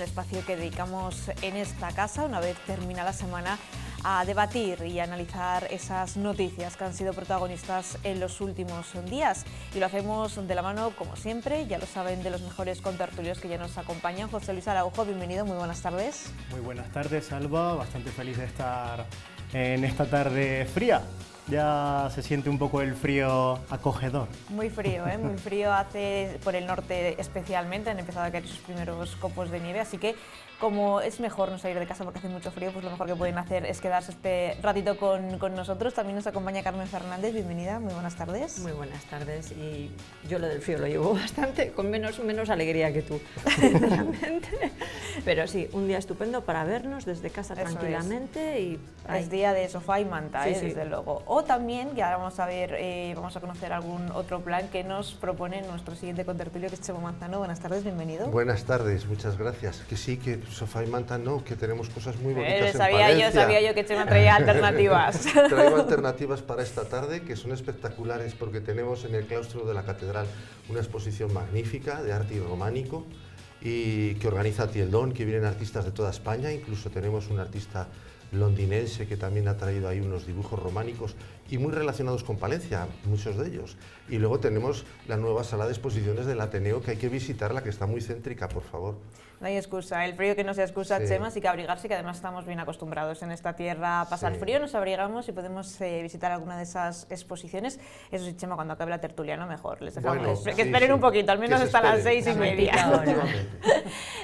espacio que dedicamos en esta casa, una vez termina la semana, a debatir y analizar esas noticias que han sido protagonistas en los últimos días. Y lo hacemos de la mano, como siempre, ya lo saben, de los mejores contertulios que ya nos acompañan. José Luis Araujo, bienvenido, muy buenas tardes. Muy buenas tardes, Alba, bastante feliz de estar en esta tarde fría. Ya se siente un poco el frío acogedor. Muy frío, muy frío hace por el norte especialmente, han empezado a caer sus primeros copos de nieve, así que como es mejor no salir de casa porque hace mucho frío, pues lo mejor que pueden hacer es quedarse este ratito con nosotros. También nos acompaña Carmen Fernández, bienvenida, muy buenas tardes. Muy buenas tardes, y yo lo del frío lo llevo bastante, con menos alegría que tú, sinceramente. Pero sí, un día estupendo para vernos desde casa tranquilamente. Y es día de sofá y manta, sí, desde luego. O también, que ahora vamos a ver, vamos a conocer algún otro plan que nos propone nuestro siguiente contertulio, que es Chema Manzano. Buenas tardes, bienvenido. Buenas tardes, muchas gracias. Que sí, que sofá y manta no, que tenemos cosas muy bonitas en Palencia. Sabía yo que Chema traía alternativas. Traigo alternativas para esta tarde que son espectaculares, porque tenemos en el claustro de la catedral una exposición magnífica de arte románico y que organiza Tieldón, que vienen artistas de toda España, incluso tenemos un artista londinense que también ha traído ahí unos dibujos románicos y muy relacionados con Palencia, muchos de ellos. Y luego tenemos la nueva sala de exposiciones del Ateneo, que hay que visitarla, que está muy céntrica, por favor. No hay excusa, el frío que no sea excusa, sí. Chema, sí que abrigarse, que además estamos bien acostumbrados en esta tierra a pasar frío, nos abrigamos y podemos visitar alguna de esas exposiciones. Eso sí, Chema, cuando acabe la tertulia, no mejor, les dejamos que esperen un poquito, al menos hasta las 6:30.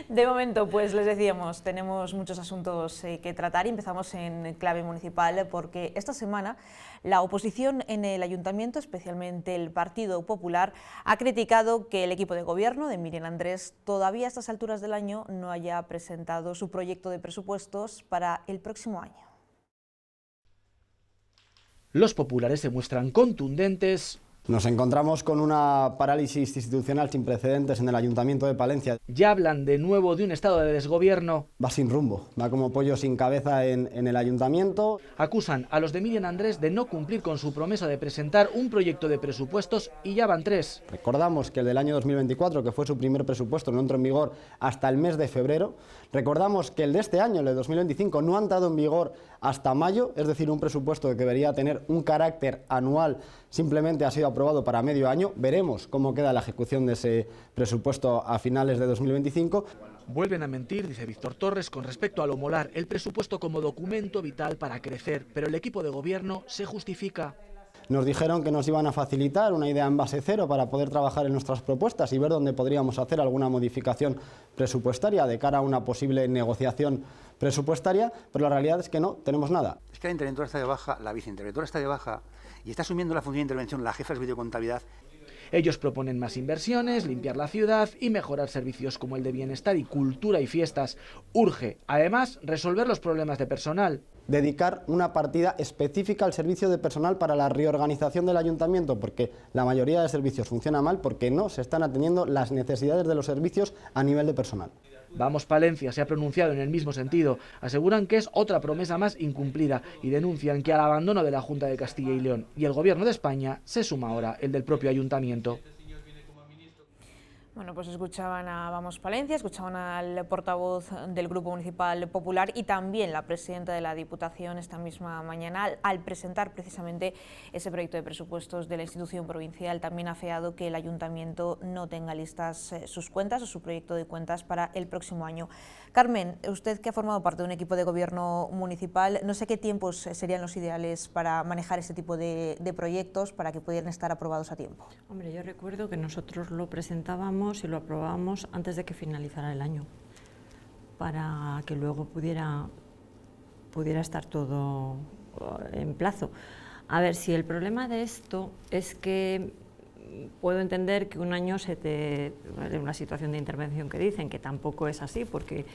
De momento, pues les decíamos, tenemos muchos asuntos que tratar y empezamos en clave municipal, porque esta semana la oposición en el Ayuntamiento, especialmente el Partido Popular, ha criticado que el equipo de gobierno de Miriam Andrés todavía a estas alturas del año no haya presentado su proyecto de presupuestos para el próximo año. Los populares se muestran contundentes. Nos encontramos con una parálisis institucional sin precedentes en el Ayuntamiento de Palencia. Ya hablan de nuevo de un estado de desgobierno. Va sin rumbo, va como pollo sin cabeza en el Ayuntamiento. Acusan a los de Miriam Andrés de no cumplir con su promesa de presentar un proyecto de presupuestos y ya van 3. Recordamos que el del año 2024, que fue su primer presupuesto, no entró en vigor hasta el mes de febrero. Recordamos que el de este año, el de 2025, no ha entrado en vigor hasta mayo, es decir, un presupuesto que debería tener un carácter anual, simplemente ha sido aprobado para medio año. Veremos cómo queda la ejecución de ese presupuesto a finales de 2025. Vuelven a mentir, dice Víctor Torres, con respecto a lo molar, el presupuesto como documento vital para crecer, pero el equipo de gobierno se justifica. Nos dijeron que nos iban a facilitar una idea en base cero para poder trabajar en nuestras propuestas y ver dónde podríamos hacer alguna modificación presupuestaria de cara a una posible negociación presupuestaria, pero la realidad es que no tenemos nada. Es que la interventora está de baja, la viceinterventora está de baja y está asumiendo la función de intervención la jefa de videocontabilidad. Ellos proponen más inversiones, limpiar la ciudad y mejorar servicios como el de bienestar y cultura y fiestas. Urge, además, resolver los problemas de personal. Dedicar una partida específica al servicio de personal para la reorganización del ayuntamiento, porque la mayoría de servicios funciona mal porque no se están atendiendo las necesidades de los servicios a nivel de personal. Vamos Palencia se ha pronunciado en el mismo sentido. Aseguran que es otra promesa más incumplida y denuncian que al abandono de la Junta de Castilla y León y el Gobierno de España se suma ahora el del propio ayuntamiento. Bueno, pues escuchaban a Vamos Palencia, escuchaban al portavoz del Grupo Municipal Popular y también la presidenta de la Diputación esta misma mañana al presentar precisamente ese proyecto de presupuestos de la institución provincial. También ha afeado que el Ayuntamiento no tenga listas sus cuentas o su proyecto de cuentas para el próximo año. Carmen, usted que ha formado parte de un equipo de gobierno municipal, no sé qué tiempos serían los ideales para manejar este tipo de proyectos para que pudieran estar aprobados a tiempo. Hombre, yo recuerdo que nosotros lo presentábamos y lo aprobábamos antes de que finalizara el año, para que luego pudiera estar todo en plazo. A ver, si el problema de esto es que puedo entender que un año en una situación de intervención que dicen, que tampoco es así, porque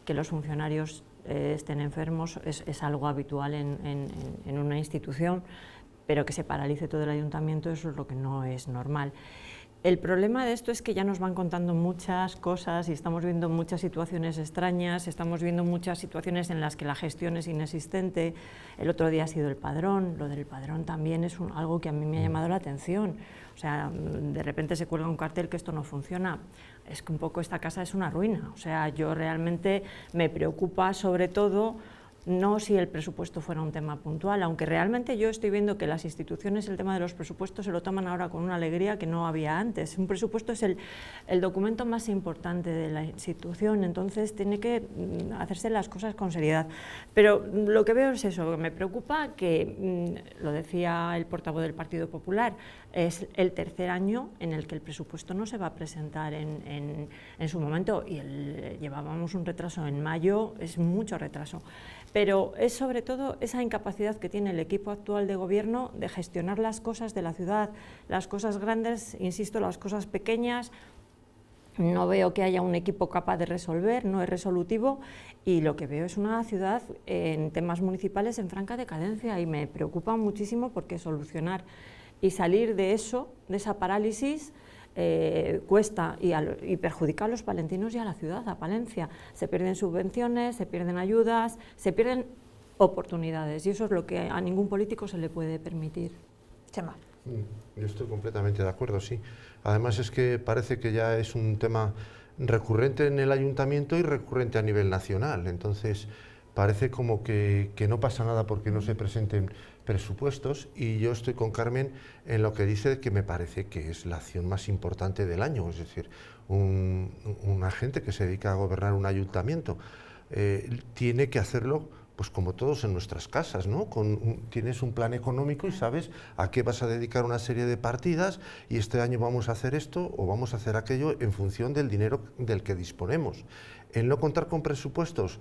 que los funcionarios estén enfermos es algo habitual en una institución, pero que se paralice todo el ayuntamiento, eso es lo que no es normal. El problema de esto es que ya nos van contando muchas cosas y estamos viendo muchas situaciones extrañas, estamos viendo muchas situaciones en las que la gestión es inexistente. El otro día ha sido el padrón, lo del padrón también es algo que a mí me ha llamado la atención. O sea, de repente se cuelga un cartel que esto no funciona. Es que un poco esta casa es una ruina. O sea, yo realmente me preocupa sobre todo no si el presupuesto fuera un tema puntual, aunque realmente yo estoy viendo que las instituciones el tema de los presupuestos se lo toman ahora con una alegría que no había antes. Un presupuesto es el documento más importante de la institución, entonces tiene que hacerse las cosas con seriedad. Pero lo que veo es eso, que me preocupa que, lo decía el portavoz del Partido Popular, es el tercer año en el que el presupuesto no se va a presentar en su momento y llevábamos un retraso en mayo, es mucho retraso. Pero es sobre todo esa incapacidad que tiene el equipo actual de gobierno de gestionar las cosas de la ciudad, las cosas grandes, insisto, las cosas pequeñas. No veo que haya un equipo capaz de resolver, no es resolutivo, y lo que veo es una ciudad en temas municipales en franca decadencia, y me preocupa muchísimo porque solucionar y salir de eso, de esa parálisis, cuesta y perjudica a los palentinos y a la ciudad, a Palencia. Se pierden subvenciones, se pierden ayudas, se pierden oportunidades, y eso es lo que a ningún político se le puede permitir. Chema. Yo estoy completamente de acuerdo, sí. Además es que parece que ya es un tema recurrente en el ayuntamiento y recurrente a nivel nacional, entonces parece como que no pasa nada porque no se presenten presupuestos, y yo estoy con Carmen en lo que dice, que me parece que es la acción más importante del año, es decir, un agente que se dedica a gobernar un ayuntamiento tiene que hacerlo pues como todos en nuestras casas, ¿no? Tienes un plan económico y sabes a qué vas a dedicar una serie de partidas, y este año vamos a hacer esto o vamos a hacer aquello en función del dinero del que disponemos. El no contar con presupuestos,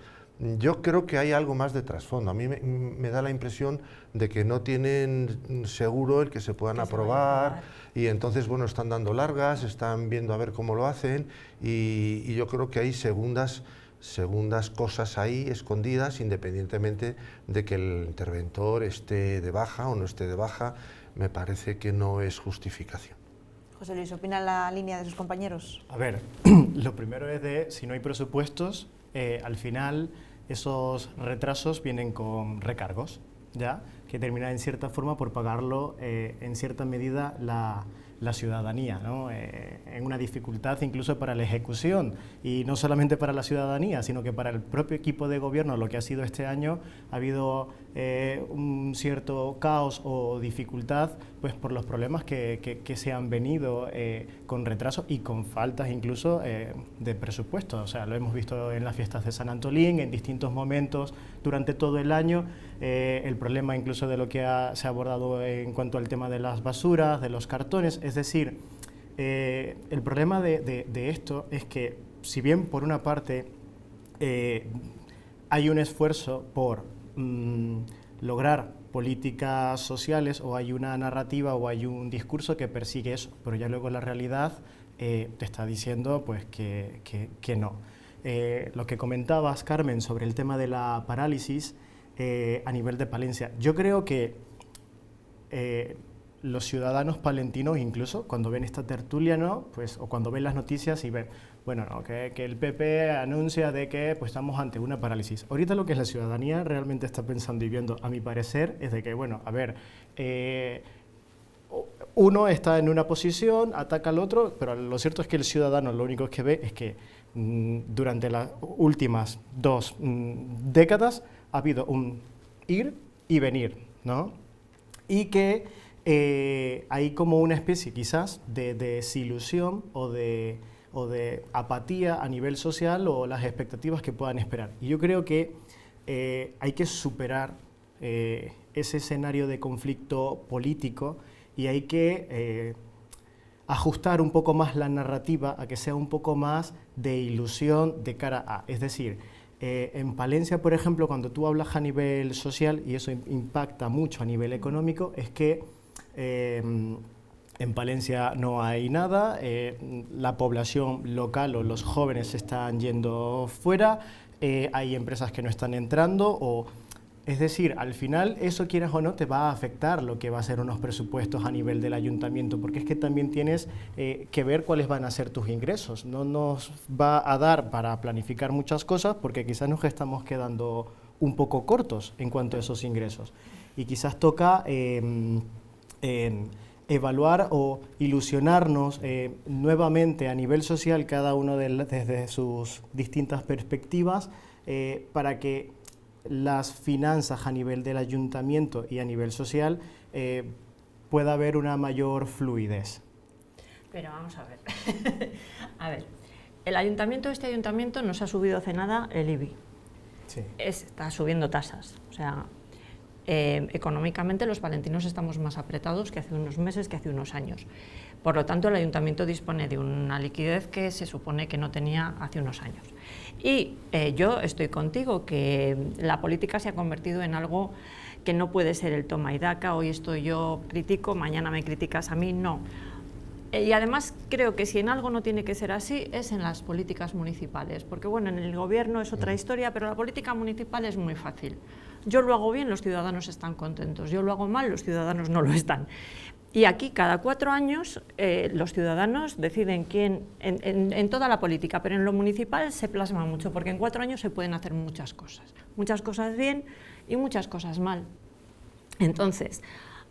yo creo que hay algo más de trasfondo. A mí me da la impresión de que no tienen seguro el que se puedan aprobar, y entonces, bueno, están dando largas, están viendo a ver cómo lo hacen, y yo creo que hay segundas cosas ahí escondidas, independientemente de que el interventor esté de baja o no esté de baja. Me parece que no es justificación. José Luis, ¿opina la línea de sus compañeros? A ver, lo primero es de, si no hay presupuestos, al final esos retrasos vienen con recargos, ¿ya? Que terminan en cierta forma por pagarlo en cierta medida la ciudadanía, ¿no? En una dificultad incluso para la ejecución, y no solamente para la ciudadanía, sino que para el propio equipo de gobierno. Lo que ha sido este año, ha habido un cierto caos o dificultad, pues por los problemas que se han venido con retraso y con faltas incluso de presupuesto. O sea, lo hemos visto en las fiestas de San Antolín, en distintos momentos durante todo el año, el problema incluso de lo que se ha abordado en cuanto al tema de las basuras, de los cartones. Es decir, el problema de esto es que, si bien por una parte hay un esfuerzo por lograr políticas sociales, o hay una narrativa o hay un discurso que persigue eso, pero ya luego la realidad te está diciendo pues que no. Lo que comentabas, Carmen, sobre el tema de la parálisis a nivel de Palencia, yo creo que los ciudadanos palentinos, incluso cuando ven esta tertulia, ¿no? Pues, o cuando ven las noticias y ven, bueno, no, que el PP anuncia de que pues, estamos ante una parálisis. Ahorita lo que la ciudadanía realmente está pensando y viendo, a mi parecer, es de que, bueno, a ver, uno está en una posición, ataca al otro, pero lo cierto es que el ciudadano lo único que ve es que durante las últimas 2 décadas ha habido un ir y venir, ¿no? Y que hay como una especie quizás de desilusión o de apatía a nivel social, o las expectativas que puedan esperar. Y yo creo que hay que superar ese escenario de conflicto político, y hay que ajustar un poco más la narrativa a que sea un poco más de ilusión de cara a... Es decir, en Palencia, por ejemplo, cuando tú hablas a nivel social, y eso impacta mucho a nivel económico, es que en Palencia no hay nada, la población local o los jóvenes se están yendo fuera, hay empresas que no están entrando, o Es decir, al final eso, quieras o no, te va a afectar lo que va a ser unos presupuestos a nivel del ayuntamiento, porque es que también tienes que ver cuáles van a ser tus ingresos. No nos va a dar para planificar muchas cosas porque quizás nos estamos quedando un poco cortos en cuanto a esos ingresos. Y quizás toca evaluar o ilusionarnos nuevamente a nivel social, cada uno desde sus distintas perspectivas, para que las finanzas a nivel del ayuntamiento y a nivel social pueda haber una mayor fluidez. Pero vamos a ver. A ver, este ayuntamiento nos ha subido hace nada el IBI. Sí. Está subiendo tasas. O sea, económicamente los palentinos estamos más apretados que hace unos meses, que hace unos años. Por lo tanto, el ayuntamiento dispone de una liquidez que se supone que no tenía hace unos años. Y yo estoy contigo, que la política se ha convertido en algo que no puede ser el toma y daca, hoy estoy yo critico, mañana me criticas a mí, no. Y además creo que si en algo no tiene que ser así es en las políticas municipales, porque bueno, en el gobierno es otra historia, pero la política municipal es muy fácil. Yo lo hago bien, los ciudadanos están contentos, yo lo hago mal, los ciudadanos no lo están. Y aquí cada 4 años los ciudadanos deciden quién, en toda la política, pero en lo municipal se plasma mucho, porque en 4 años se pueden hacer muchas cosas bien y muchas cosas mal. Entonces,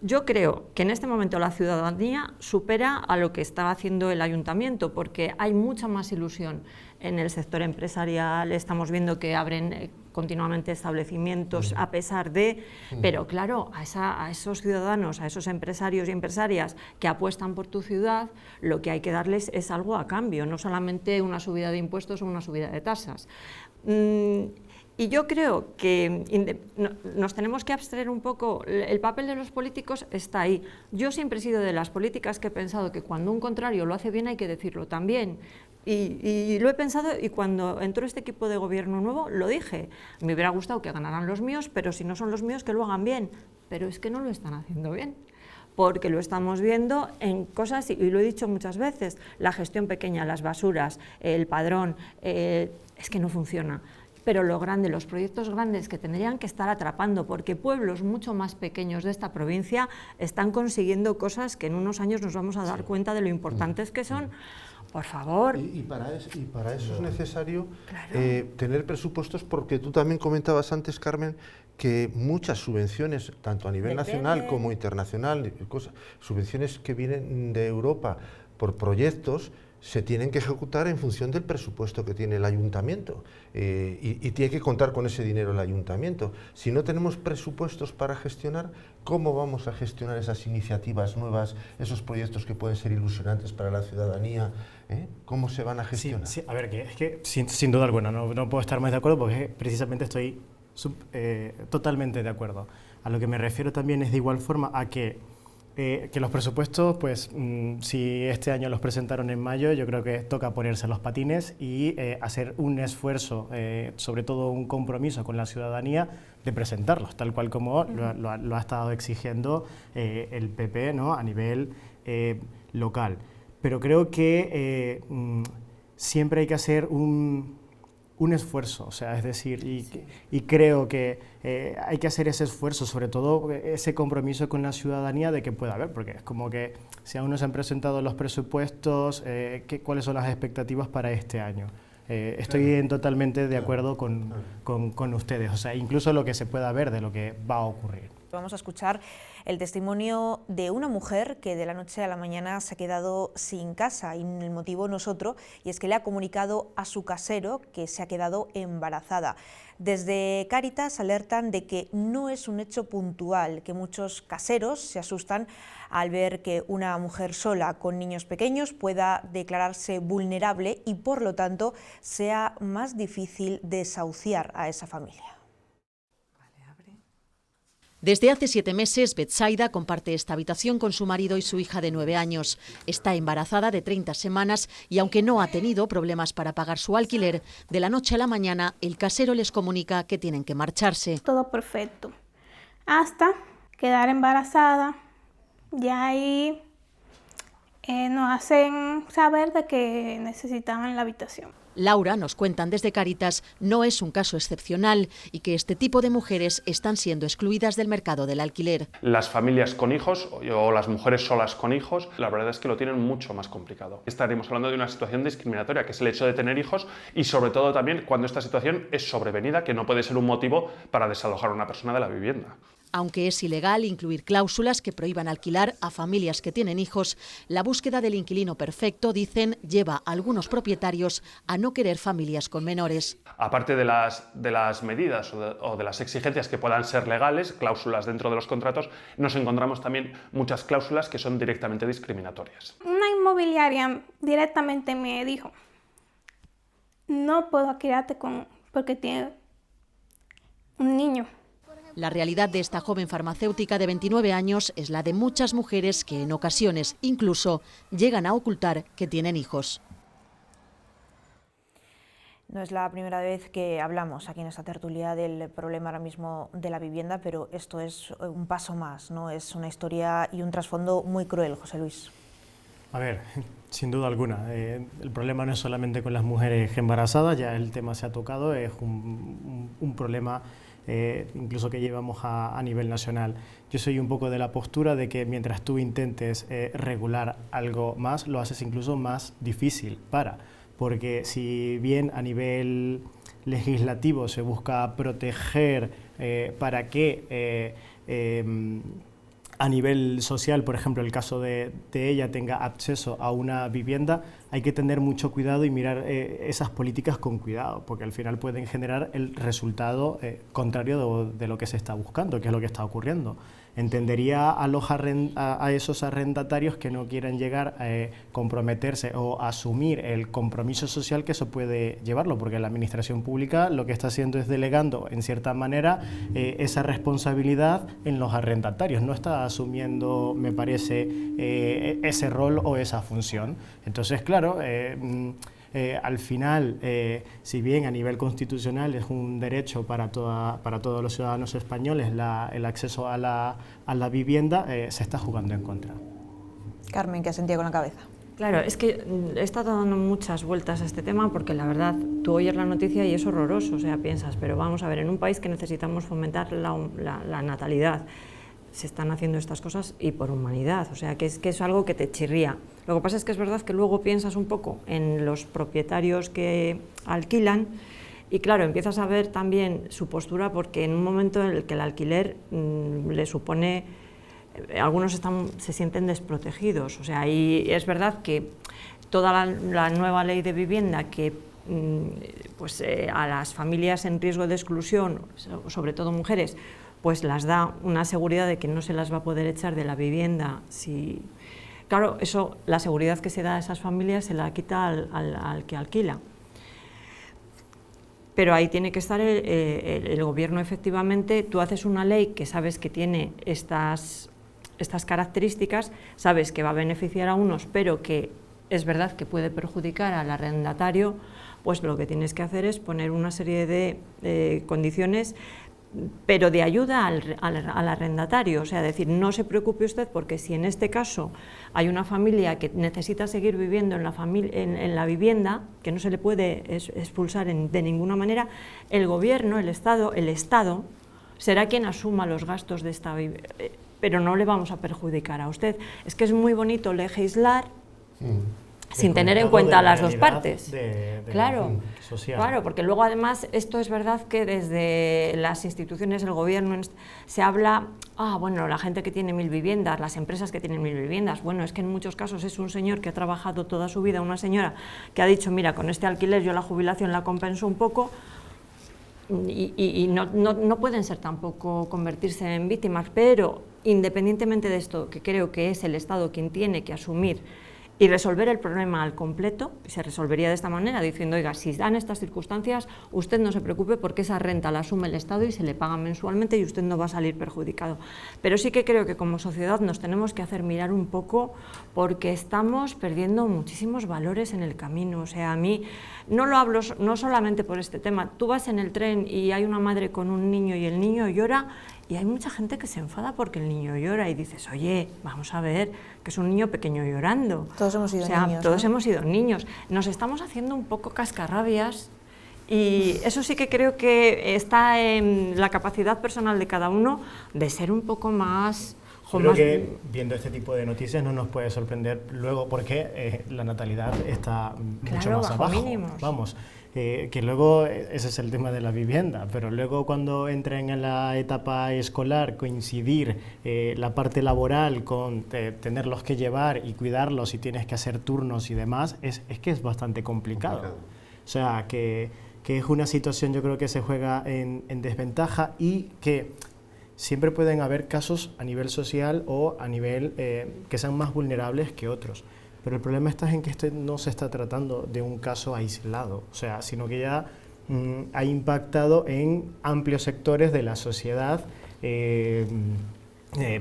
yo creo que en este momento la ciudadanía supera a lo que está haciendo el ayuntamiento, porque hay mucha más ilusión en el sector empresarial, estamos viendo que abren continuamente establecimientos a pesar de, pero claro, a esos ciudadanos, a esos empresarios y empresarias que apuestan por tu ciudad, lo que hay que darles es algo a cambio, no solamente una subida de impuestos o una subida de tasas. Y yo creo que nos tenemos que abstraer un poco, el papel de los políticos está ahí. Yo siempre he sido de las políticas que he pensado que cuando un contrario lo hace bien hay que decirlo también. Y lo he pensado, y cuando entró este equipo de gobierno nuevo lo dije. Me hubiera gustado que ganaran los míos, pero si no son los míos que lo hagan bien. Pero es que no lo están haciendo bien, porque lo estamos viendo en cosas, y lo he dicho muchas veces, la gestión pequeña, las basuras, el padrón, es que no funciona. Pero lo grande, los proyectos grandes que tendrían que estar atrapando, porque pueblos mucho más pequeños de esta provincia están consiguiendo cosas que en unos años nos vamos a dar cuenta de lo importantes que son. Por favor. Y para eso es necesario tener presupuestos, porque tú también comentabas antes, Carmen, que muchas subvenciones, tanto a nivel nacional como internacional, subvenciones que vienen de Europa por proyectos, se tienen que ejecutar en función del presupuesto que tiene el ayuntamiento y tiene que contar con ese dinero el ayuntamiento. Si no tenemos presupuestos para gestionar, ¿cómo vamos a gestionar esas iniciativas nuevas, esos proyectos que pueden ser ilusionantes para la ciudadanía? ¿Cómo se van a gestionar? Sí, a ver, que es que sin duda alguna no puedo estar más de acuerdo, porque precisamente estoy totalmente de acuerdo. A lo que me refiero también es de igual forma a que los presupuestos, pues si este año los presentaron en mayo, yo creo que toca ponerse los patines y hacer un esfuerzo, sobre todo un compromiso con la ciudadanía, de presentarlos, tal cual como lo ha estado exigiendo el PP, ¿no?, a nivel local. Pero creo que siempre hay que hacer un esfuerzo, o sea, es decir, y creo que hay que hacer ese esfuerzo, sobre todo ese compromiso con la ciudadanía de que pueda haber, porque es como que si aún no se han presentado los presupuestos, ¿cuáles son las expectativas para este año? Estoy totalmente de acuerdo con ustedes, o sea, incluso lo que se pueda ver de lo que va a ocurrir. Vamos a escuchar el testimonio de una mujer que de la noche a la mañana se ha quedado sin casa, y el motivo no es otro, y es que le ha comunicado a su casero que se ha quedado embarazada. Desde Cáritas alertan de que no es un hecho puntual, que muchos caseros se asustan al ver que una mujer sola con niños pequeños pueda declararse vulnerable y por lo tanto sea más difícil desahuciar a esa familia. Desde hace 7 meses, Betsaida comparte esta habitación con su marido y su hija de 9 años. Está embarazada de 30 semanas y aunque no ha tenido problemas para pagar su alquiler, de la noche a la mañana el casero les comunica que tienen que marcharse. Todo perfecto, hasta quedar embarazada. Ya ahí nos hacen saber de que necesitaban la habitación. Laura, nos cuentan desde Cáritas, no es un caso excepcional y que este tipo de mujeres están siendo excluidas del mercado del alquiler. Las familias con hijos o las mujeres solas con hijos, la verdad es que lo tienen mucho más complicado. Estaremos hablando de una situación discriminatoria, que es el hecho de tener hijos, y sobre todo también cuando esta situación es sobrevenida, que no puede ser un motivo para desalojar a una persona de la vivienda. Aunque es ilegal incluir cláusulas que prohíban alquilar a familias que tienen hijos, la búsqueda del inquilino perfecto, dicen, lleva a algunos propietarios a no querer familias con menores. Aparte de las medidas o de las exigencias que puedan ser legales, cláusulas dentro de los contratos, nos encontramos también muchas cláusulas que son directamente discriminatorias. Una inmobiliaria directamente me dijo, no puedo alquilarte porque tiene un niño. La realidad de esta joven farmacéutica de 29 años es la de muchas mujeres que en ocasiones incluso llegan a ocultar que tienen hijos. No es la primera vez que hablamos aquí en esta tertulia del problema ahora mismo de la vivienda, pero esto es un paso más, ¿no? Es una historia y un trasfondo muy cruel, José Luis. A ver, sin duda alguna, el problema no es solamente con las mujeres embarazadas, ya el tema se ha tocado, es un problema incluso que llevamos a nivel nacional. Yo soy un poco de la postura de que mientras tú intentes regular algo más, lo haces incluso más difícil porque si bien a nivel legislativo se busca proteger para que a nivel social, por ejemplo, el caso de ella tenga acceso a una vivienda, hay que tener mucho cuidado y mirar esas políticas con cuidado, porque al final pueden generar el resultado contrario de lo que se está buscando, que es lo que está ocurriendo. Entendería a esos arrendatarios que no quieran llegar a comprometerse o asumir el compromiso social que eso puede llevarlo, porque la administración pública lo que está haciendo es delegando, en cierta manera, esa responsabilidad en los arrendatarios, no está asumiendo, me parece, ese rol o esa función. Entonces, claro, al final, si bien a nivel constitucional es un derecho para todos los ciudadanos españoles el acceso a la vivienda, se está jugando en contra. Carmen, ¿qué sentía con la cabeza? Claro, es que he estado dando muchas vueltas a este tema porque la verdad, tú oyes la noticia y es horroroso, o sea, piensas, pero vamos a ver, en un país que necesitamos fomentar la natalidad, se están haciendo estas cosas y por humanidad, o sea, que es algo que te chirría. Lo que pasa es que es verdad que luego piensas un poco en los propietarios que alquilan y claro, empiezas a ver también su postura porque en un momento en el que el alquiler le supone, algunos se sienten desprotegidos, o sea, y es verdad que toda la nueva ley de vivienda que a las familias en riesgo de exclusión, sobre todo mujeres, pues las da una seguridad de que no se las va a poder echar de la vivienda. Claro, eso, la seguridad que se da a esas familias se la quita al que alquila. Pero ahí tiene que estar el gobierno, efectivamente. Tú haces una ley que sabes que tiene estas características, sabes que va a beneficiar a unos, pero que es verdad que puede perjudicar al arrendatario, pues lo que tienes que hacer es poner una serie de condiciones, pero de ayuda al arrendatario, o sea, decir, no se preocupe usted porque si en este caso hay una familia que necesita seguir viviendo en la vivienda, que no se le puede expulsar de ninguna manera, el gobierno, el Estado será quien asuma los gastos de esta vivienda, pero no le vamos a perjudicar a usted. Es que es muy bonito legislar sin tener en cuenta las dos partes. Claro, porque luego además esto es verdad que desde las instituciones, el gobierno, se habla, bueno, la gente que tiene 1000 viviendas, las empresas que tienen 1000 viviendas, bueno, es que en muchos casos es un señor que ha trabajado toda su vida, una señora que ha dicho, mira, con este alquiler yo la jubilación la compenso un poco, y no pueden ser tampoco convertirse en víctimas, pero independientemente de esto, que creo que es el Estado quien tiene que asumir y resolver el problema al completo, se resolvería de esta manera, diciendo, oiga, si dan estas circunstancias, usted no se preocupe porque esa renta la asume el Estado y se le paga mensualmente y usted no va a salir perjudicado. Pero sí que creo que como sociedad nos tenemos que hacer mirar un poco porque estamos perdiendo muchísimos valores en el camino. O sea, a mí, no lo hablo no solamente por este tema, tú vas en el tren y hay una madre con un niño y el niño llora Y hay mucha gente que se enfada porque el niño llora y dices, oye, vamos a ver, que es un niño pequeño llorando. Todos hemos sido niños, todos ¿no? hemos sido niños. Nos estamos haciendo un poco cascarrabias y eso sí que creo que está en la capacidad personal de cada uno de ser un poco más... Creo que viendo este tipo de noticias no nos puede sorprender luego porque la natalidad está mucho más abajo. Mínimos. Vamos, que luego ese es el tema de la vivienda, pero luego cuando entren en la etapa escolar, coincidir la parte laboral con tenerlos que llevar y cuidarlos y tienes que hacer turnos y demás, es que es bastante complicado. O sea, que es una situación yo creo que se juega en desventaja y que siempre pueden haber casos a nivel social o a nivel que sean más vulnerables que otros. Pero el problema está en que este no se está tratando de un caso aislado, o sea, sino que ya ha impactado en amplios sectores de la sociedad,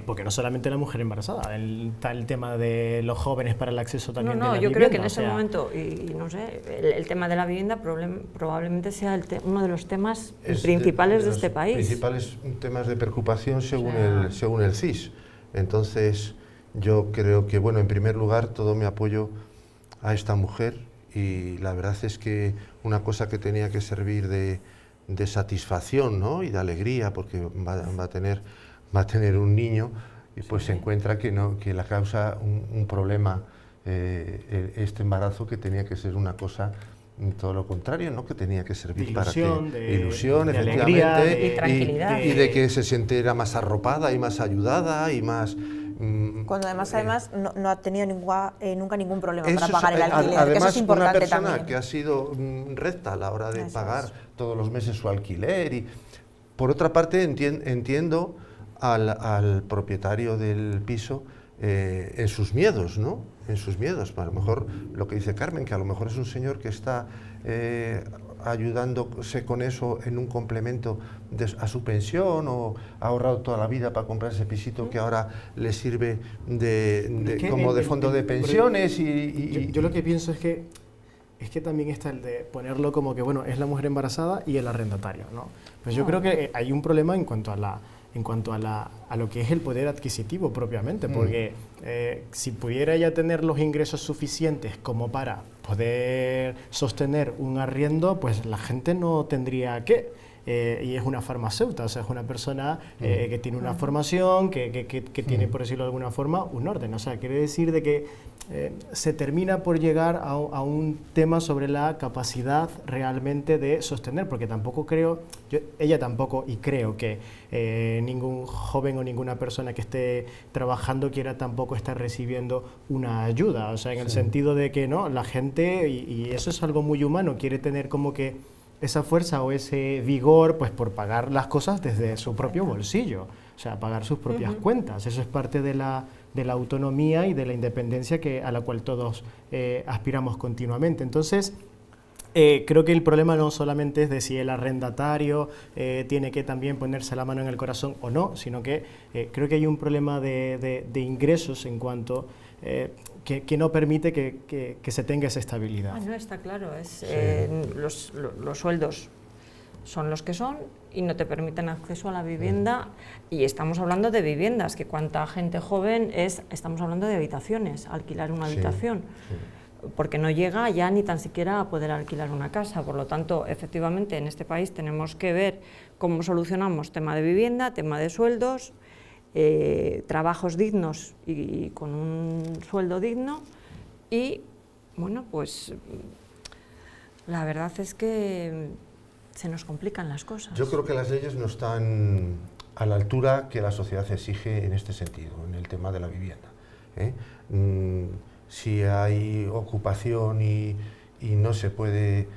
porque no solamente la mujer embarazada, está el tema de los jóvenes para el acceso también de la vivienda. Yo creo que en ese momento, y no sé, el tema de la vivienda probablemente sea uno de los temas principales de este país. Principales temas de preocupación según el CIS. Entonces, yo creo que, bueno, en primer lugar, todo mi apoyo a esta mujer y la verdad es que una cosa que tenía que servir de satisfacción, ¿no? Y de alegría, porque va a tener un niño y pues se encuentra que la causa un problema este embarazo, que tenía que ser una cosa todo lo contrario, ¿no? Que tenía que servir para ilusión, de efectivamente, alegría, y tranquilidad, y de que se sintiera más arropada y más ayudada y más... Cuando además no ha tenido nunca ningún problema para Eso pagar el alquiler, además, que eso es importante una persona también. que ha sido recta a la hora de pagar todos los meses su alquiler. Y por otra parte, entiendo al propietario del piso en sus miedos, ¿no? En sus miedos. A lo mejor lo que dice Carmen, que a lo mejor es un señor que está ayudándose con eso en un complemento a su pensión, o ha ahorrado toda la vida para comprar ese pisito que ahora le sirve como de fondo de pensiones. Yo lo que pienso es que también está el de ponerlo como que, bueno, es la mujer embarazada y el arrendatario, ¿no? Pues yo creo que hay un problema en cuanto a lo que es el poder adquisitivo propiamente, porque si pudiera ella tener los ingresos suficientes como para poder sostener un arriendo, pues la gente no tendría que. Y es una farmacéutica, o sea, es una persona que tiene una formación, que tiene, por decirlo de alguna forma, un orden. O sea, quiere decir de que se termina por llegar a un tema sobre la capacidad realmente de sostener, porque tampoco creo, ella tampoco, y creo que ningún joven o ninguna persona que esté trabajando quiera tampoco estar recibiendo una ayuda, o sea, en el sentido de que no, la gente, y eso es algo muy humano, quiere tener como que esa fuerza o ese vigor, pues por pagar las cosas desde su propio bolsillo, o sea, pagar sus propias cuentas. Eso es parte de la autonomía y de la independencia a la cual todos aspiramos continuamente. Entonces, creo que el problema no solamente es de si el arrendatario tiene que también ponerse la mano en el corazón o no, sino que creo que hay un problema de ingresos en cuanto... que no permite que se tenga esa estabilidad. No, está claro, los sueldos son los que son y no te permiten acceso a la vivienda, y estamos hablando de viviendas, que cuánta gente joven estamos hablando de habitaciones, alquilar una habitación, porque no llega ya ni tan siquiera a poder alquilar una casa. Por lo tanto, efectivamente, en este país tenemos que ver cómo solucionamos tema de vivienda, tema de sueldos, trabajos dignos y con un sueldo digno, y bueno, pues la verdad es que se nos complican las cosas. Yo creo que las leyes no están a la altura que la sociedad exige en este sentido, en el tema de la vivienda. Si hay ocupación y no se puede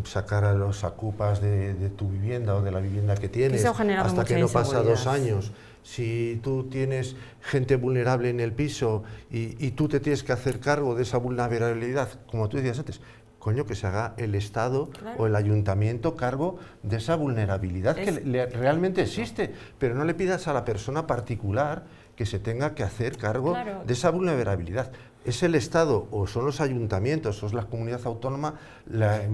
sacar a los ocupas de tu vivienda o de la vivienda que tienes hasta que no pasa 2 años. Si tú tienes gente vulnerable en el piso y tú te tienes que hacer cargo de esa vulnerabilidad, como tú decías antes, coño, que se haga el Estado o el Ayuntamiento cargo de esa vulnerabilidad que realmente existe, pero no le pidas a la persona particular que se tenga que hacer cargo de esa vulnerabilidad. ¿Es el Estado o son los ayuntamientos o es la comunidad autónoma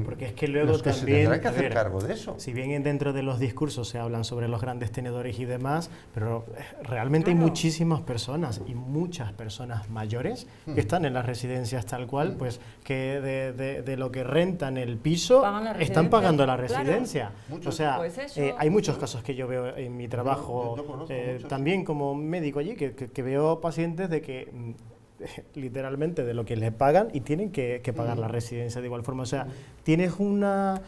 porque es que luego los que también se tendrán que hacer cargo de eso? Si bien dentro de los discursos se hablan sobre los grandes tenedores y demás, pero realmente hay muchísimas personas y muchas personas mayores que están en las residencias tal cual, pues que de lo que rentan el piso están pagando la residencia. Claro. O sea, pues hay muchos casos que yo veo en mi trabajo, también como médico allí, que veo pacientes de que literalmente de lo que les pagan y tienen que pagar la residencia de igual forma. O sea, tienes una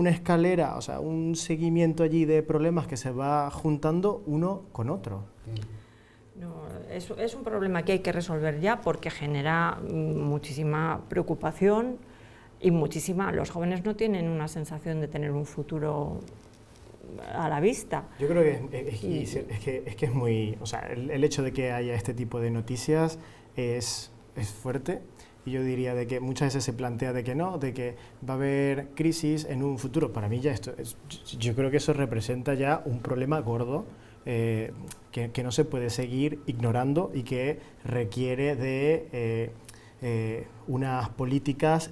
escalera, o sea, un seguimiento allí de problemas que se va juntando uno con otro. No, es un problema que hay que resolver ya porque genera muchísima preocupación y los jóvenes no tienen una sensación de tener un futuro a la vista. Yo creo que es muy... O sea, el hecho de que haya este tipo de noticias es fuerte, y yo diría de que muchas veces se plantea de que no, de que va a haber crisis en un futuro. Para mí ya yo creo que eso representa ya un problema gordo que no se puede seguir ignorando y que requiere de unas políticas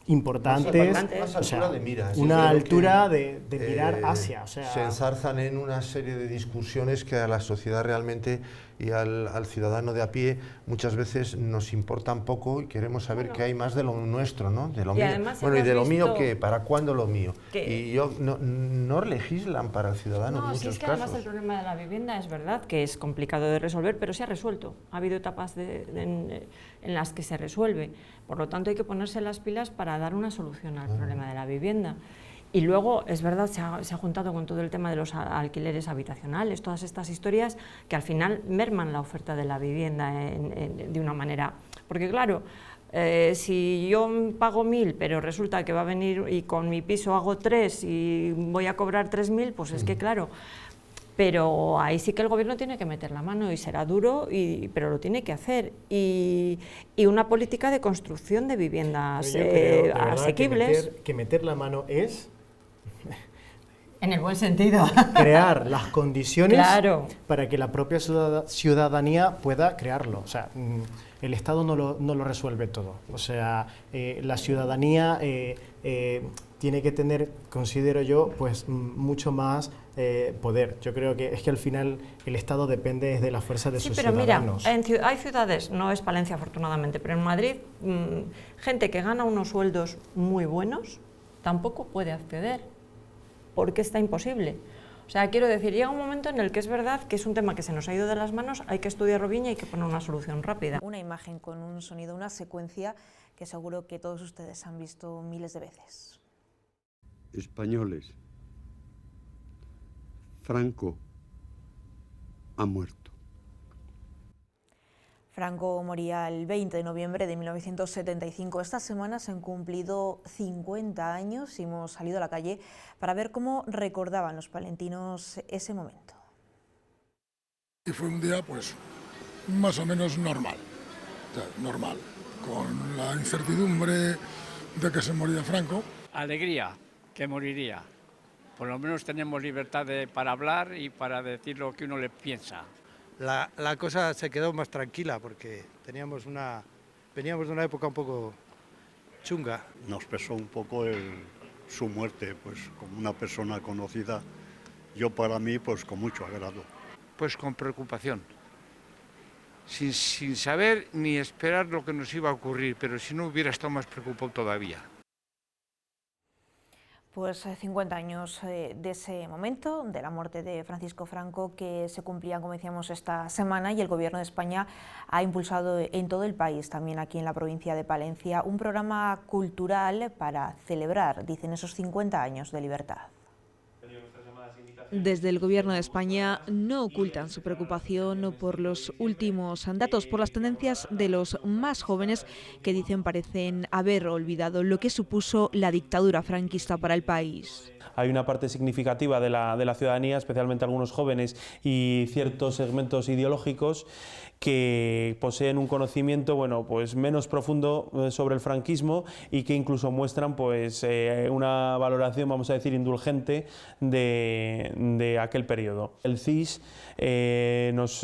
importantes, más altura de mira. Una altura de mirar hacia. O sea, se enzarzan en una serie de discusiones que a la sociedad realmente y al ciudadano de a pie muchas veces nos importan poco y queremos saber que hay más de lo nuestro, ¿no? De lo mío. Bueno, y de lo mío, ¿qué? ¿Para cuándo lo mío? Y no legislan para el ciudadano en muchos si es que casos. Además el problema de la vivienda es verdad que es complicado de resolver, pero se ha resuelto. Ha habido etapas en las que se resuelve. Por lo tanto, hay que ponerse las pilas para dar una solución al problema de la vivienda. Y luego, es verdad, se ha juntado con todo el tema de los alquileres habitacionales, todas estas historias que al final merman la oferta de la vivienda de una manera... Porque claro, si yo pago 1.000, pero resulta que va a venir y con mi piso hago 3 y voy a cobrar 3.000, pues es que claro... Pero ahí sí que el gobierno tiene que meter la mano y será duro, pero lo tiene que hacer. Y una política de construcción de viviendas asequibles. Que meter la mano es... En el buen sentido. Crear las condiciones para que la propia ciudadanía pueda crearlo. O sea, el Estado no lo resuelve todo. O sea, la ciudadanía tiene que tener, considero yo, pues mucho más poder. Yo creo que es que al final el Estado depende de la fuerza de sus ciudadanos. Sí, pero mira, hay ciudades, no es Palencia afortunadamente, pero en Madrid, gente que gana unos sueldos muy buenos tampoco puede acceder, porque está imposible. O sea, quiero decir, llega un momento en el que es verdad que es un tema que se nos ha ido de las manos, hay que estudiarlo bien y hay que poner una solución rápida. Una imagen con un sonido, una secuencia que seguro que todos ustedes han visto miles de veces. Españoles, Franco ha muerto. Franco moría el 20 de noviembre de 1975. Esta semana se han cumplido 50 años y hemos salido a la calle para ver cómo recordaban los palentinos ese momento. Y fue un día, pues, más o menos normal, con la incertidumbre de que se moría Franco. Alegría, que moriría. Por lo menos tenemos libertad para hablar y para decir lo que uno le piensa. La cosa se quedó más tranquila porque veníamos de una época un poco chunga. Nos pesó un poco su muerte, pues como una persona conocida, yo para mí pues con mucho agrado. Pues con preocupación, sin saber ni esperar lo que nos iba a ocurrir, pero si no hubiera estado más preocupado todavía. Pues 50 años de ese momento, de la muerte de Francisco Franco, que se cumplían, como decíamos, esta semana, y el Gobierno de España ha impulsado en todo el país, también aquí en la provincia de Palencia, un programa cultural para celebrar, dicen, esos 50 años de libertad. Desde el Gobierno de España no ocultan su preocupación por los últimos datos, por las tendencias de los más jóvenes que dicen parecen haber olvidado lo que supuso la dictadura franquista para el país. Hay una parte significativa de la ciudadanía, especialmente algunos jóvenes y ciertos segmentos ideológicos, que poseen un conocimiento pues menos profundo sobre el franquismo y que incluso muestran pues una valoración, vamos a decir, indulgente de de aquel periodo. El CIS nos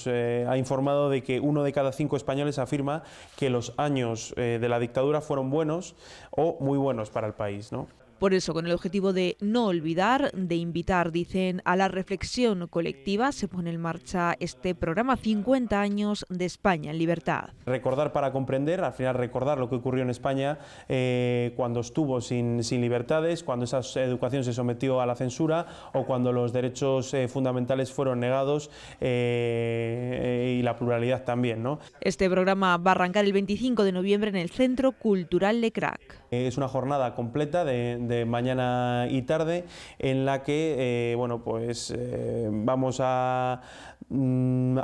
ha informado de que 1 de cada 5 españoles afirma que los años de la dictadura fueron buenos o muy buenos para el país, ¿no? Por eso, con el objetivo de no olvidar, de invitar, dicen, a la reflexión colectiva, se pone en marcha este programa 50 años de España en libertad. Recordar para comprender, al final recordar lo que ocurrió en España cuando estuvo sin libertades, cuando esa educación se sometió a la censura o cuando los derechos fundamentales fueron negados y la pluralidad también, ¿no? Este programa va a arrancar el 25 de noviembre en el Centro Cultural Lecrac. Es una jornada completa de mañana y tarde en la que vamos a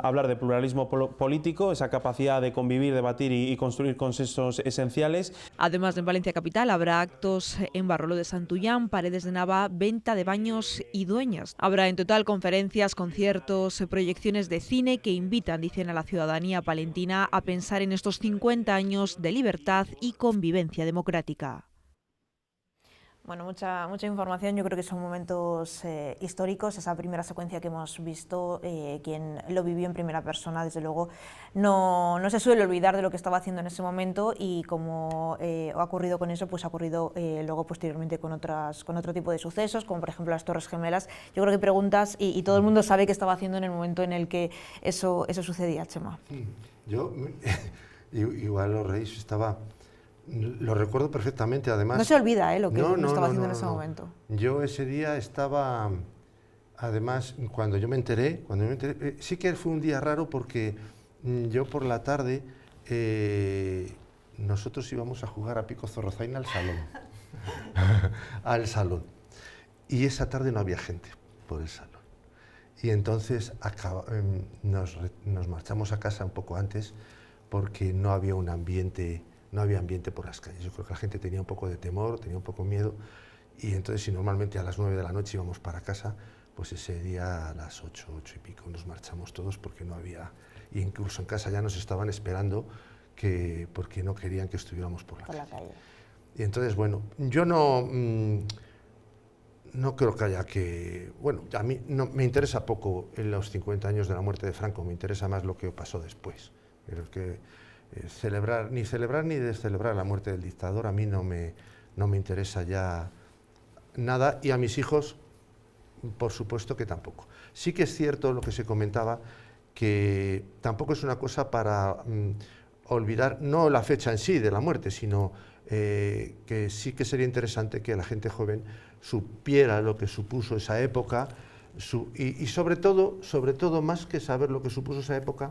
hablar de pluralismo político, esa capacidad de convivir, debatir y construir consensos esenciales. Además, en Valencia Capital habrá actos en Barrolo de Santullán, Paredes de Nava, venta de baños y dueñas. Habrá en total conferencias, conciertos, proyecciones de cine que invitan, dicen, a la ciudadanía palentina a pensar en estos 50 años de libertad y convivencia democrática. Bueno, mucha información. Yo creo que son momentos históricos. Esa primera secuencia que hemos visto, quien lo vivió en primera persona, desde luego, no se suele olvidar de lo que estaba haciendo en ese momento, y como ha ocurrido con eso, pues ha ocurrido luego posteriormente con otro tipo de sucesos, como por ejemplo las Torres Gemelas. Yo creo que preguntas y todo el mundo sabe qué estaba haciendo en el momento en el que eso sucedía, Chema. Yo, igual los Reyes lo recuerdo perfectamente, además. No se olvida lo que estaba haciendo en ese momento. Yo ese día estaba, además, cuando yo me enteré, sí que fue un día raro porque yo por la tarde, nosotros íbamos a jugar a Pico Zorrozaina al salón. Y esa tarde no había gente por el salón. Y entonces nos marchamos a casa un poco antes porque no había un ambiente. No había ambiente por las calles. Yo creo que la gente tenía un poco de temor, tenía un poco de miedo, y entonces si normalmente a las 9 de la noche íbamos para casa, pues ese día a las 8 y pico nos marchamos todos porque no había, y incluso en casa ya nos estaban esperando porque no querían que estuviéramos por la calle. Y entonces, bueno, yo no creo que haya que... Bueno, a mí me interesa poco en los 50 años de la muerte de Franco, me interesa más lo que pasó después. Creo que celebrar ni descelebrar la muerte del dictador a mí no me interesa ya nada, y a mis hijos por supuesto que tampoco. Sí que es cierto lo que se comentaba, que tampoco es una cosa para olvidar no la fecha en sí de la muerte, sino que sí que sería interesante que la gente joven supiera lo que supuso esa época, y sobre todo más que saber lo que supuso esa época,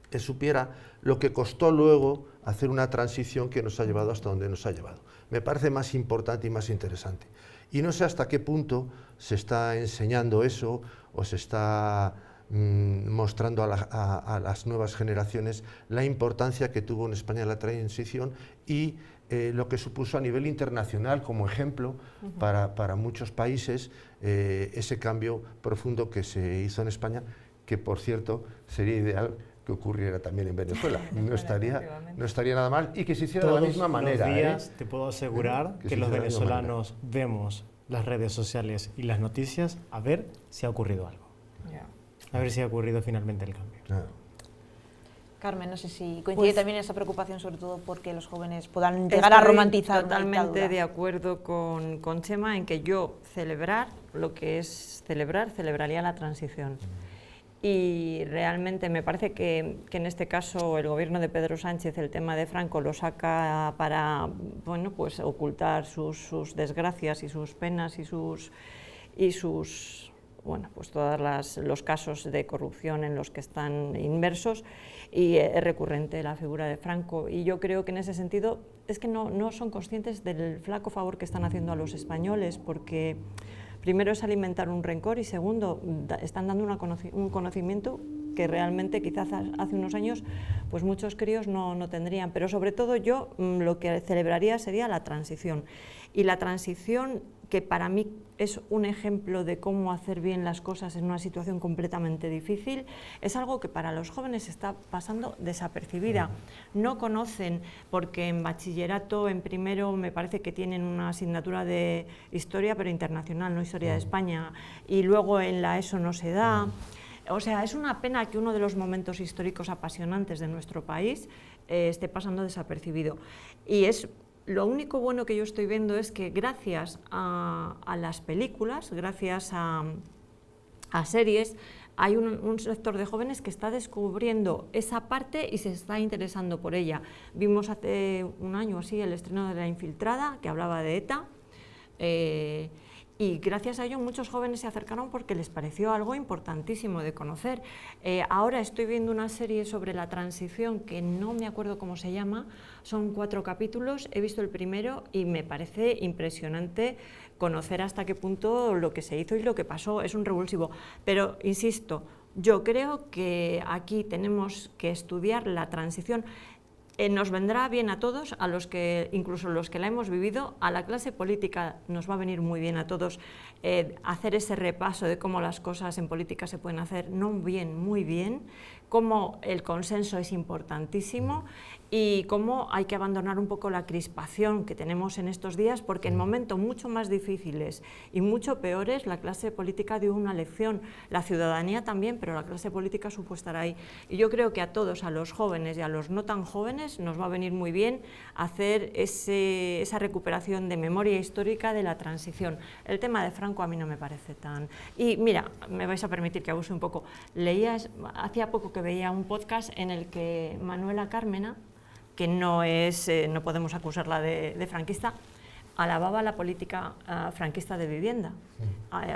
que supiera lo que costó luego hacer una transición que nos ha llevado hasta donde nos ha llevado. Me parece más importante y más interesante. Y no sé hasta qué punto se está enseñando eso o se está mostrando a las nuevas generaciones la importancia que tuvo en España la transición y lo que supuso a nivel internacional como ejemplo para muchos países ese cambio profundo que se hizo en España, que por cierto sería ideal que ocurriera también en Venezuela. No estaría nada mal, y que se hiciera de la misma manera. Todos los días te puedo asegurar que los venezolanos vemos las redes sociales y las noticias a ver si ha ocurrido algo. A ver si ha ocurrido finalmente el cambio. Carmen, no sé si coincide también esa preocupación, sobre todo porque los jóvenes puedan llegar a romantizar. Totalmente de acuerdo con Chema en que yo lo que es celebrar, celebraría la transición. Y realmente me parece que en este caso el gobierno de Pedro Sánchez el tema de Franco lo saca para pues ocultar sus desgracias y sus penas y sus pues todos los casos de corrupción en los que están inmersos, y es recurrente la figura de Franco, y yo creo que en ese sentido es que no son conscientes del flaco favor que están haciendo a los españoles, porque primero es alimentar un rencor y segundo están dando un conocimiento que realmente quizás hace unos años pues muchos críos no tendrían, pero sobre todo yo lo que celebraría sería la transición. Y la transición, que para mí es un ejemplo de cómo hacer bien las cosas en una situación completamente difícil, es algo que para los jóvenes está pasando desapercibida. No conocen, porque en bachillerato, en primero, me parece que tienen una asignatura de historia, pero internacional, no historia de España, y luego en la ESO no se da. O sea, es una pena que uno de los momentos históricos apasionantes de nuestro país esté pasando desapercibido. Y lo único bueno que yo estoy viendo es que gracias a las películas, gracias a series, hay un sector de jóvenes que está descubriendo esa parte y se está interesando por ella. Vimos hace un año así el estreno de La Infiltrada, que hablaba de ETA, y gracias a ello muchos jóvenes se acercaron porque les pareció algo importantísimo de conocer. Ahora estoy viendo una serie sobre la transición que no me acuerdo cómo se llama, son 4 capítulos, he visto el primero y me parece impresionante conocer hasta qué punto lo que se hizo y lo que pasó, es un revulsivo. Pero, insisto, yo creo que aquí tenemos que estudiar la transición. Nos vendrá bien a todos, a los que, incluso los que la hemos vivido, a la clase política nos va a venir muy bien a todos hacer ese repaso de cómo las cosas en política se pueden hacer, no bien, muy bien, cómo el consenso es importantísimo y cómo hay que abandonar un poco la crispación que tenemos en estos días, porque en momentos mucho más difíciles y mucho peores la clase política dio una lección, la ciudadanía también, pero la clase política supo estar ahí. Y yo creo que a todos, a los jóvenes y a los no tan jóvenes, nos va a venir muy bien hacer esa recuperación de memoria histórica de la transición. El tema de Franco a mí no me parece tan... Y mira, me vais a permitir que abuse un poco, hacía poco que veía un podcast en el que Manuela Cármena, que no podemos acusarla de franquista, alababa la política franquista de vivienda.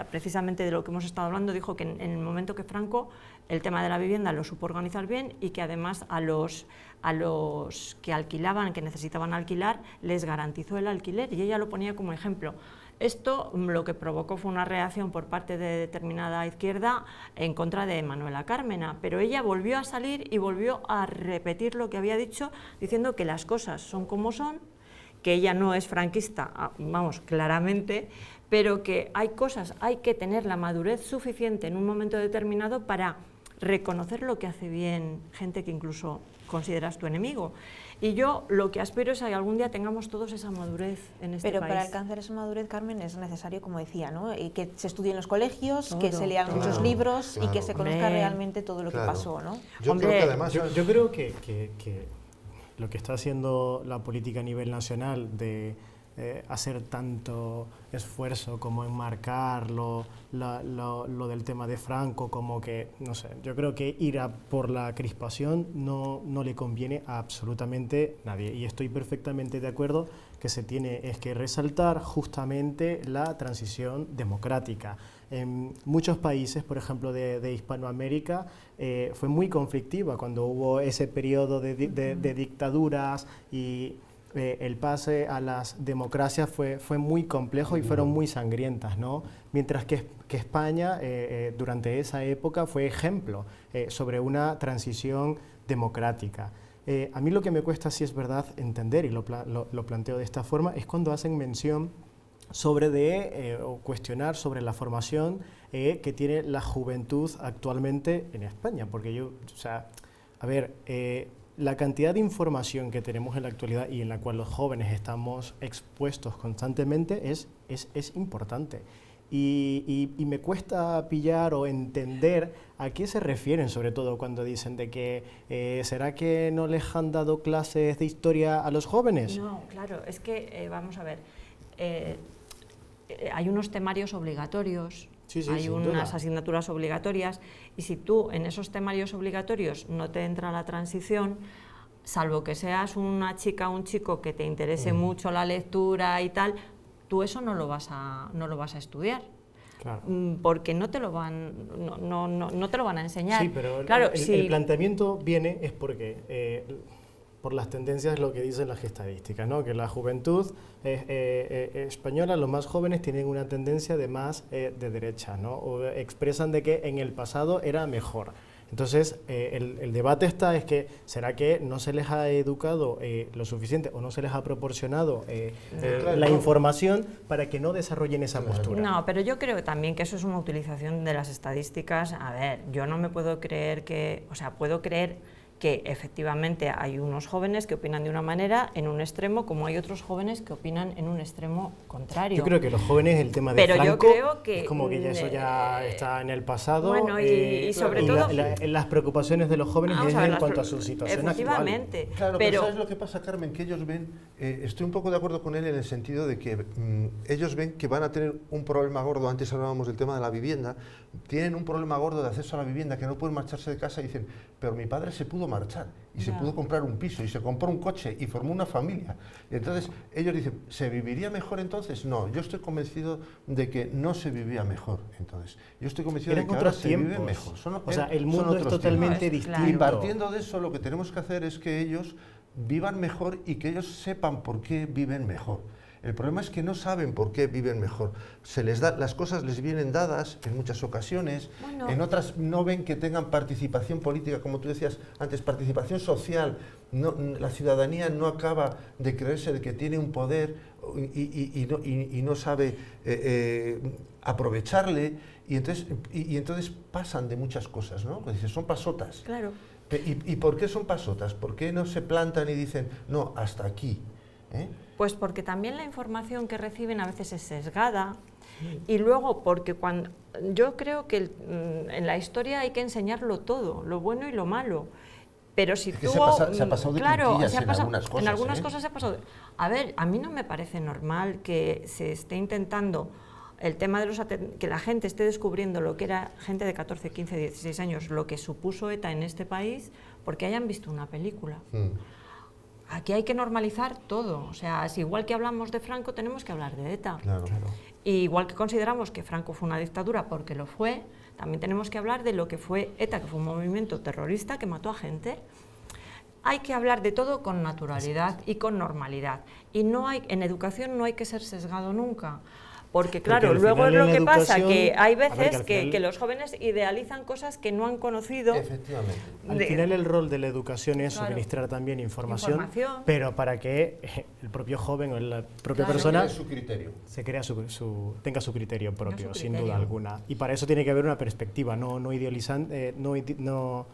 Precisamente de lo que hemos estado hablando, dijo que en el momento que Franco el tema de la vivienda lo supo organizar bien y que además a los que alquilaban, que necesitaban alquilar, les garantizó el alquiler, y ella lo ponía como ejemplo. Esto lo que provocó fue una reacción por parte de determinada izquierda en contra de Manuela Cármena, pero ella volvió a salir y volvió a repetir lo que había dicho, diciendo que las cosas son como son, que ella no es franquista, vamos, claramente, pero que hay cosas, hay que tener la madurez suficiente en un momento determinado para reconocer lo que hace bien gente que incluso consideras tu enemigo. Y yo lo que aspiro es que algún día tengamos todos esa madurez en este país. Pero para alcanzar esa madurez, Carmen, es necesario, como decía, ¿no? Y que se estudie en los colegios, que se lean muchos libros y que se conozca realmente todo lo que pasó, ¿no? Yo creo que además... Yo creo que lo que está haciendo la política a nivel nacional de hacer tanto esfuerzo como enmarcar lo del tema de Franco, como que, no sé, yo creo que ir a por la crispación no le conviene a absolutamente nadie, y estoy perfectamente de acuerdo que se tiene que resaltar justamente la transición democrática. En muchos países, por ejemplo de Hispanoamérica, fue muy conflictiva cuando hubo ese periodo de dictaduras, y el pase a las democracias fue muy complejo y fueron muy sangrientas, ¿no? Mientras que España durante esa época fue ejemplo sobre una transición democrática. A mí lo que me cuesta, si es verdad, entender, y lo planteo de esta forma, es cuando hacen mención o cuestionar sobre la formación que tiene la juventud actualmente en España, porque la cantidad de información que tenemos en la actualidad y en la cual los jóvenes estamos expuestos constantemente es importante. Y me cuesta pillar o entender a qué se refieren, sobre todo cuando dicen de que ¿será que no les han dado clases de historia a los jóvenes? No, claro, es que, vamos a ver, hay unos temarios obligatorios, hay unas asignaturas obligatorias, y si tú en esos temarios obligatorios no te entra la transición, salvo que seas una chica o un chico que te interese mucho la lectura y tal, tú eso no lo vas a estudiar. Claro. Porque no te lo van a enseñar. Sí, pero claro, el planteamiento viene es porque por las tendencias, lo que dicen las estadísticas, ¿no? Que la juventud española, los más jóvenes, tienen una tendencia de más de derecha, ¿no? O expresan de que en el pasado era mejor. Entonces, el debate es que, ¿será que no se les ha educado lo suficiente o no se les ha proporcionado la información para que no desarrollen esa postura? No, pero yo creo también que eso es una utilización de las estadísticas. A ver, yo no me puedo creer que, o sea, puedo creer que efectivamente hay unos jóvenes que opinan de una manera en un extremo, como hay otros jóvenes que opinan en un extremo contrario. Yo creo que los jóvenes, el tema de Franco, yo creo que, es como que eso ya está en el pasado. Bueno, y sobre todo... las preocupaciones de los jóvenes es en cuanto a su situación efectivamente, actual. Claro, pero ¿sabes lo que pasa, Carmen? Que ellos ven, estoy un poco de acuerdo con él en el sentido de que ellos ven que van a tener un problema gordo. Antes hablábamos del tema de la vivienda. Tienen un problema gordo de acceso a la vivienda, que no pueden marcharse de casa y dicen, pero mi padre se pudo marchar y se pudo comprar un piso y se compró un coche y formó una familia. Y entonces ellos dicen, ¿se viviría mejor entonces? No, yo estoy convencido de que no se vivía mejor entonces. Yo estoy convencido de que ahora se vive mejor. O sea, el mundo es totalmente distinto. Y partiendo de eso, lo que tenemos que hacer es que ellos vivan mejor y que ellos sepan por qué viven mejor. El problema es que no saben por qué viven mejor. Se les da, las cosas les vienen dadas en muchas ocasiones, en otras no ven que tengan participación política, como tú decías antes, participación social. No, la ciudadanía no acaba de creerse de que tiene un poder y no sabe aprovecharle, y entonces pasan de muchas cosas, ¿no? Pues son pasotas. Claro. ¿Y por qué son pasotas? ¿Por qué no se plantan y dicen, no, hasta aquí? Pues porque también la información que reciben a veces es sesgada, y luego porque yo creo que en la historia hay que enseñarlo todo, lo bueno y lo malo. Pero si tú... Se ha pasado de puntillas en algunas cosas. En algunas cosas se ha pasado... A ver, a mí no me parece normal que se esté intentando el tema de que la gente esté descubriendo lo que era gente de 14, 15, 16 años, lo que supuso ETA en este país, porque hayan visto una película. Aquí hay que normalizar todo, o sea, es igual que hablamos de Franco, tenemos que hablar de ETA. Claro. Y igual que consideramos que Franco fue una dictadura porque lo fue, también tenemos que hablar de lo que fue ETA, que fue un movimiento terrorista que mató a gente. Hay que hablar de todo con naturalidad y con normalidad. Y en educación no hay que ser sesgado nunca. Porque claro, luego es lo que pasa, que hay veces que los jóvenes idealizan cosas que no han conocido. Efectivamente. Al final el rol de la educación es suministrar también información, pero para que el propio joven o la propia persona su criterio. tenga su criterio propio, sin duda alguna. Y para eso tiene que haber una perspectiva, no idealizante, no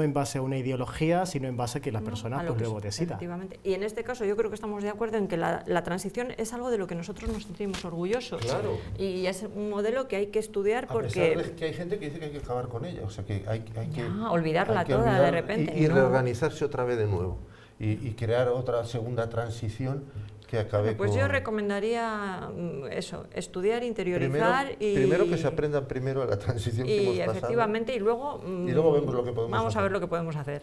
en base a una ideología, sino en base a que la persona pues luego decida. Efectivamente. Y en este caso yo creo que estamos de acuerdo en que la transición es algo de lo que nosotros nos sentimos orgullosos. Claro. Y es un modelo que hay que estudiar porque... A pesar de que hay gente que dice que hay que acabar con ella, o sea que hay que... olvidarla toda de repente. Y reorganizarse otra vez de nuevo. Y crear otra segunda transición que acabe pues yo recomendaría eso, estudiar, interiorizar primero que se aprendan primero a la transición que hemos pasado. Efectivamente, y luego vemos lo que podemos vamos a ver lo que podemos hacer.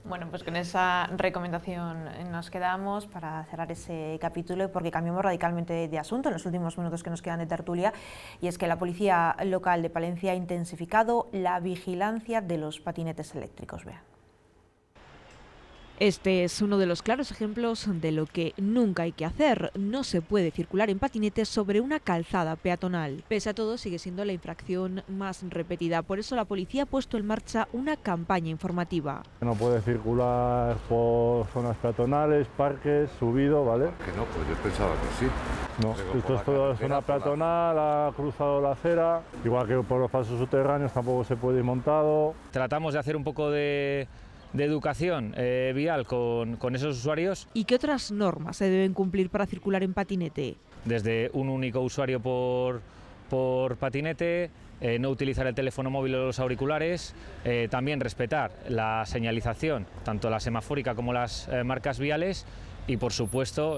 Bueno, pues con esa recomendación nos quedamos para cerrar ese capítulo, porque cambiamos radicalmente de asunto en los últimos minutos que nos quedan de tertulia, y es que la Policía Local de Palencia ha intensificado la vigilancia de los patinetes eléctricos. Vean. Este es uno de los claros ejemplos de lo que nunca hay que hacer. No se puede circular en patinetes sobre una calzada peatonal. Pese a todo, sigue siendo la infracción más repetida. Por eso la policía ha puesto en marcha una campaña informativa. No puede circular por zonas peatonales, parques, subido, ¿vale? Que no, pues yo pensaba que sí. No, esto es toda zona peatonal, ha cruzado la acera, igual que por los pasos subterráneos tampoco se puede ir montado. Tratamos de hacer un poco de educación vial con esos usuarios. ¿Y qué otras normas se deben cumplir para circular en patinete? Desde un único usuario por patinete, no utilizar el teléfono móvil o los auriculares, también respetar la señalización, tanto la semafórica como las marcas viales, y por supuesto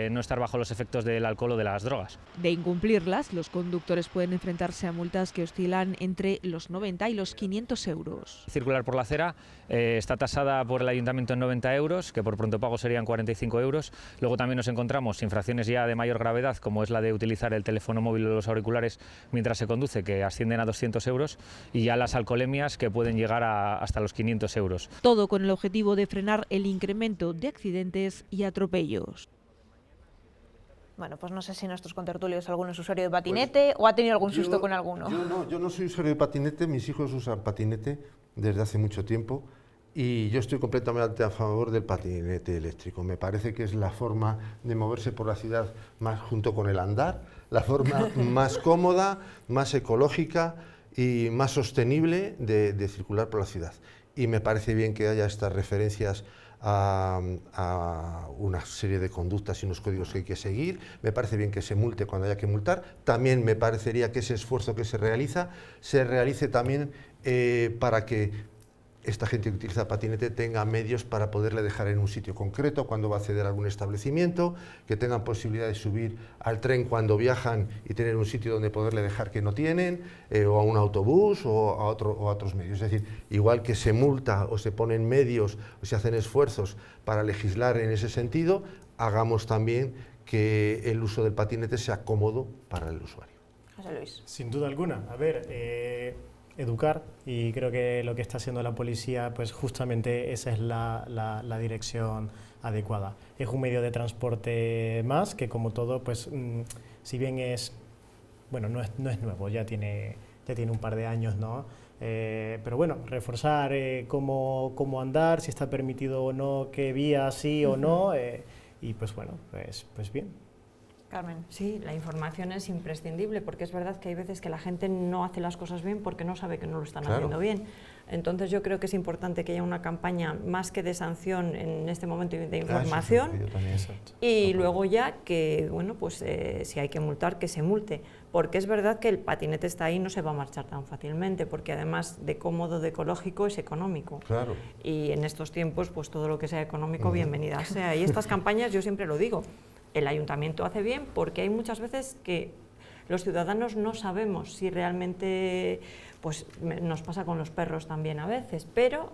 no estar bajo los efectos del alcohol o de las drogas. De incumplirlas, los conductores pueden enfrentarse a multas que oscilan entre los 90 y los 500 euros. Circular por la acera está tasada por el ayuntamiento en 90 euros, que por pronto pago serían 45 euros. Luego también nos encontramos infracciones ya de mayor gravedad, como es la de utilizar el teléfono móvil o los auriculares mientras se conduce, que ascienden a 200 euros, y ya las alcoholemias, que pueden llegar hasta los 500 euros. Todo con el objetivo de frenar el incremento de accidentes y atropellos. Bueno, pues no sé si nuestros contertulios alguno es usuario de patinete o ha tenido algún susto con alguno. Yo no soy usuario de patinete, mis hijos usan patinete desde hace mucho tiempo y yo estoy completamente a favor del patinete eléctrico. Me parece que es la forma de moverse por la ciudad más junto con el andar, la forma más cómoda, más ecológica y más sostenible de circular por la ciudad. Y me parece bien que haya estas referencias a una serie de conductas y unos códigos que hay que seguir. Me parece bien que se multe cuando haya que multar. También me parecería que ese esfuerzo que se realice también para que esta gente que utiliza patinete tenga medios para poderle dejar en un sitio concreto cuando va a acceder a algún establecimiento, que tengan posibilidad de subir al tren cuando viajan y tener un sitio donde poderle dejar que no tienen, o a un autobús o a otros medios. Es decir, igual que se multa o se ponen medios o se hacen esfuerzos para legislar en ese sentido, hagamos también que el uso del patinete sea cómodo para el usuario. José Luis. Sin duda alguna. A ver, educar, y creo que lo que está haciendo la policía, pues justamente esa es la dirección adecuada. Es un medio de transporte más que, como todo, pues si bien es, bueno, no es nuevo, ya tiene un par de años, ¿no? Pero bueno, reforzar cómo andar, si está permitido o no, qué vía sí o no, y pues bueno, pues bien. Carmen. Sí, la información es imprescindible, porque es verdad que hay veces que la gente no hace las cosas bien porque no sabe que no lo están haciendo bien. Entonces yo creo que es importante que haya una campaña más que de sanción en este momento de información, y luego ya que, bueno, pues si hay que multar, que se multe, porque es verdad que el patinete está ahí y no se va a marchar tan fácilmente, porque además de cómodo, de ecológico, es económico. Claro. Y en estos tiempos, pues todo lo que sea económico, bienvenida sea. Y estas campañas, yo siempre lo digo, el ayuntamiento hace bien, porque hay muchas veces que los ciudadanos no sabemos si realmente, pues nos pasa con los perros también a veces, pero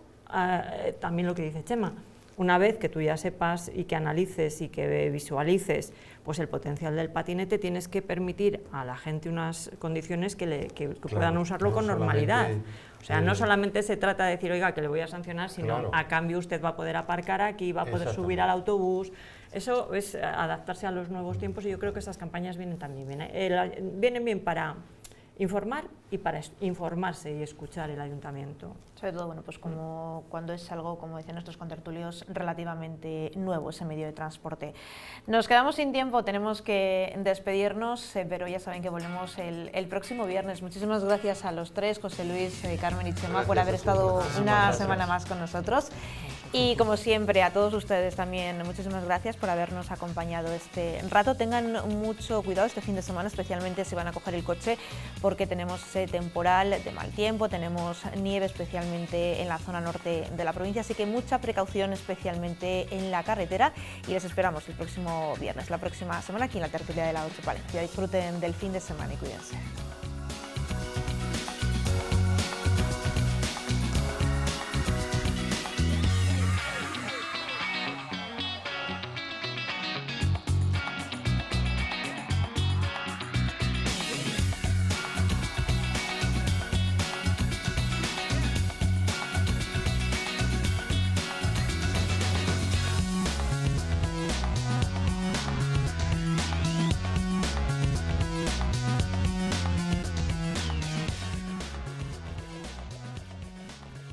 también lo que dice Chema, una vez que tú ya sepas y que analices y que visualices pues el potencial del patinete, tienes que permitir a la gente unas condiciones que puedan usarlo con normalidad. O sea, no solamente se trata de decir, oiga, que le voy a sancionar, sino a cambio usted va a poder aparcar aquí, va a poder subir al autobús. Eso es adaptarse a los nuevos tiempos, y yo creo que estas campañas vienen también bien. Vienen bien para informar y para informarse y escuchar el ayuntamiento. Sobre todo, bueno, pues como cuando es algo, como decían nuestros contertulios, relativamente nuevo ese medio de transporte. Nos quedamos sin tiempo, tenemos que despedirnos, pero ya saben que volvemos el próximo viernes. Muchísimas gracias a los tres, José Luis, Carmen y Chema, por haber estado una semana más con nosotros. Y como siempre, a todos ustedes también, muchísimas gracias por habernos acompañado este rato. Tengan mucho cuidado este fin de semana, especialmente si van a coger el coche, porque tenemos ese temporal de mal tiempo, tenemos nieve especialmente en la zona norte de la provincia, así que mucha precaución especialmente en la carretera, y les esperamos el próximo viernes, la próxima semana, aquí en la tertulia de la 8 Palencia. Disfruten del fin de semana y cuídense.